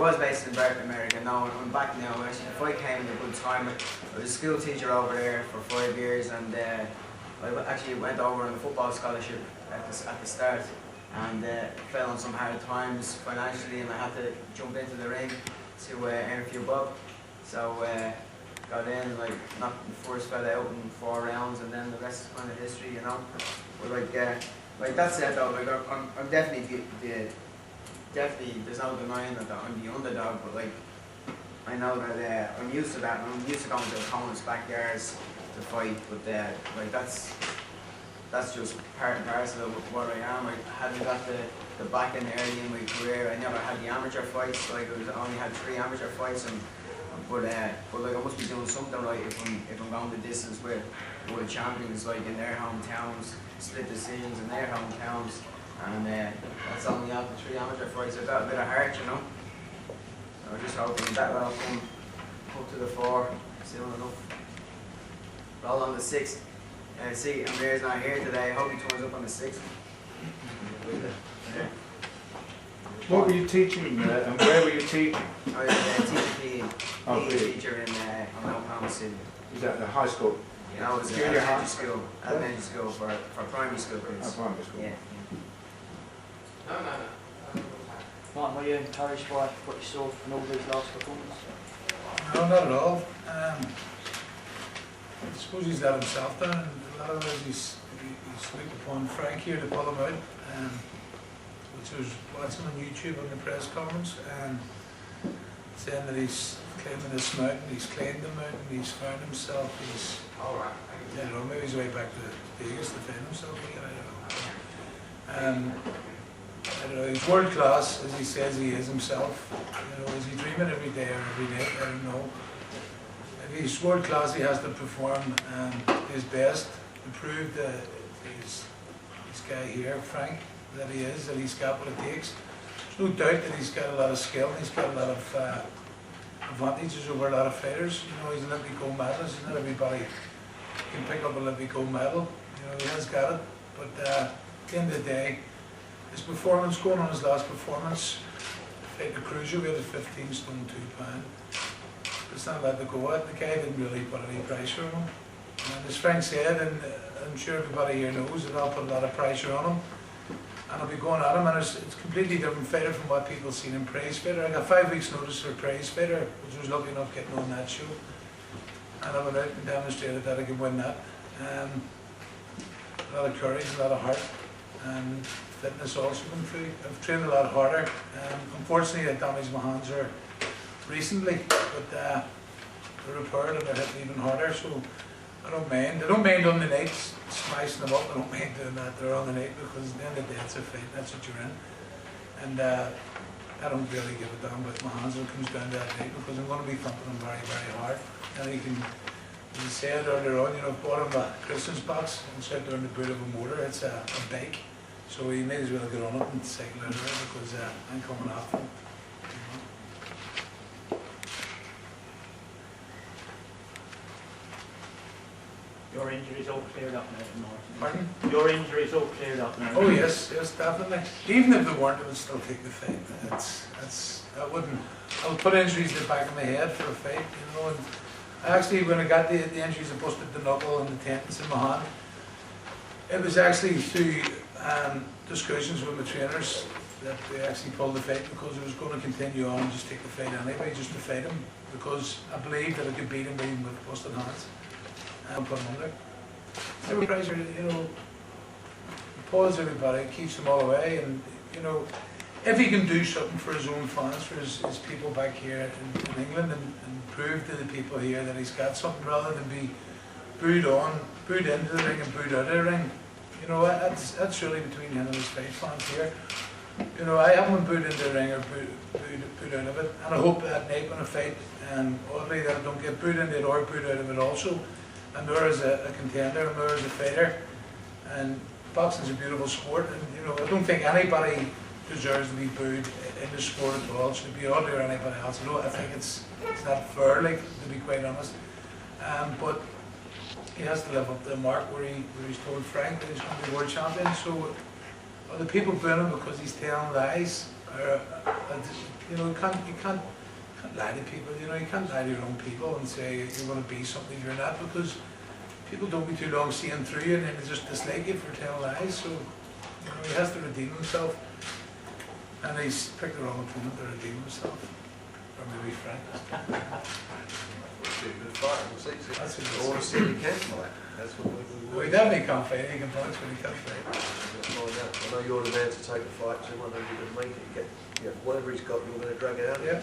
was based in America. No, I'm back now. Actually, the fight came at a good time. I was a school teacher over there for 5 years, and I actually went over on a football scholarship at the start, and fell on some hard times financially, and I had to jump into the ring to earn a few bob. So got in, like knocked the first fella out in 4 rounds, and then the rest is kind of history, you know. But like that said though, like I'm definitely definitely there's no denying that I'm the underdog, but like I know that I'm used to that, and I'm used to going to opponents' backyards to fight. But like that's just part and parcel of what I am. I hadn't got the back end early in my career. I never had the amateur fights. Like I only had 3 amateur fights, but like I must be doing something right if I'm going the distance with world champions, like in their hometowns, split decisions in their hometowns, and that's only after 3 amateur fights. I've got a bit of heart, you know. So I'm just hoping that will come up to the fore soon enough. Roll on the 6th. See, Amir's not here today. I hope he turns up on the 6th. Yeah. What were you teaching and where were you teaching? I was a PE teacher in Oklahoma City. Was that the high school? Yeah, I was junior high school, elementary school for primary school kids. Oh, primary school. Yeah. Martin, were you encouraged by what you saw from all these last performances? No, not at all. I suppose he's let himself down, and a lot of it he's looked upon Frank here to pull him out, which was watching on YouTube on the press conference, and saying that he's climbing this mountain, he's climbed the mountain, he's found himself, he's, I don't know, maybe he's way back to Vegas to find himself again, I don't know. I don't know, he's world class, as he says he is himself. You know, is he dreaming every day or every night? I don't know. If he's world class, he has to perform his best to prove that this guy here, Frank, that he's got what it takes. There's no doubt that he's got a lot of skill, he's got a lot of advantages over a lot of fighters. You know, he's an Olympic gold medalist, not everybody can pick up an Olympic gold medal. You know, he has got it, but at the end of the day, his performance, going on his last performance, fighting a cruiserweight at 15 stone 2 pound, it's not allowed to go at. The guy didn't really put any pressure on him. And as Frank said, and I'm sure everybody here knows, that I'll put a lot of pressure on him. And I'll be going at him, and it's a completely different fighter from what people seen in Prize Fighter. I got 5 weeks notice for Prize Fighter, which I was lucky enough getting on that show. And I went out and demonstrated that I could win that. A lot of courage, a lot of heart, and fitness also come through. I've trained a lot harder. Unfortunately, I damaged my hands recently, but they're repaired and they're hitting even harder, so I don't mind. I don't mind on the night, smashing them up. I don't mind doing that there on the night, because at the end of the day it's a fight, that's what you're in. And I don't really give a damn about my hands when it comes down to that night, because I'm going to be thumping them very, very hard. And you can, as I said earlier on, you know, I've bought him a Christmas box and set there in the boot of a motor. It's a bike. So he may as well get on it and cycle out of it, because I'm coming after him. Your injury's all cleared up now, Martin. Pardon? Your injury's all cleared up now. Oh yes, definitely. Even if they weren't, I would still take the fight. I wouldn't. I'll put injuries in the back of my head for a fight, you know. And actually, when I got the injuries, I busted the knuckle and the tendons in my hand. It was actually through discussions with my trainers that they actually pulled the fight, because I was going to continue on and just take the fight anyway, just to fight him, because I believed that I could beat him even with busted hands and put him under. Every pressure, you know, pulls everybody, keeps them all away, and you know, if he can do something for his own fans, for his people back here in England, and prove to the people here that he's got something, rather than be booed into the ring and booed out of the ring. You know, that's really between him and his fight fans here. You know, I haven't been booed into the ring or booed out of it, and I hope that night when I fight, oddly, that I don't get booed into it or booed out of it also. And there is a contender, and there is a fighter, and boxing's a beautiful sport, and you know, I don't think anybody deserves to be booed in the sport at all. It should be Audley or anybody else. I think it's not fair, like, to be quite honest. But he has to live up to the mark where he's told Frank that he's going to be world champion. So are the people booing him because he's telling lies, You know, you can't lie to people. You know, you can't lie to your own people and say you're going to be something you're not, because people don't be too long seeing through you and then they just dislike you for telling lies. So, you know, he has to redeem himself, and he's picked the wrong opponent to redeem himself. Or maybe Frank. We'll see a good fight. We'll see. That's what I want to see if he can fight. That's what we Well, he definitely can't fight. He can punch, but he can't fight. find out. I know you're the man to take the fight, so I know you're going to make it. Whatever he's got, you're going to drag it out. Yeah.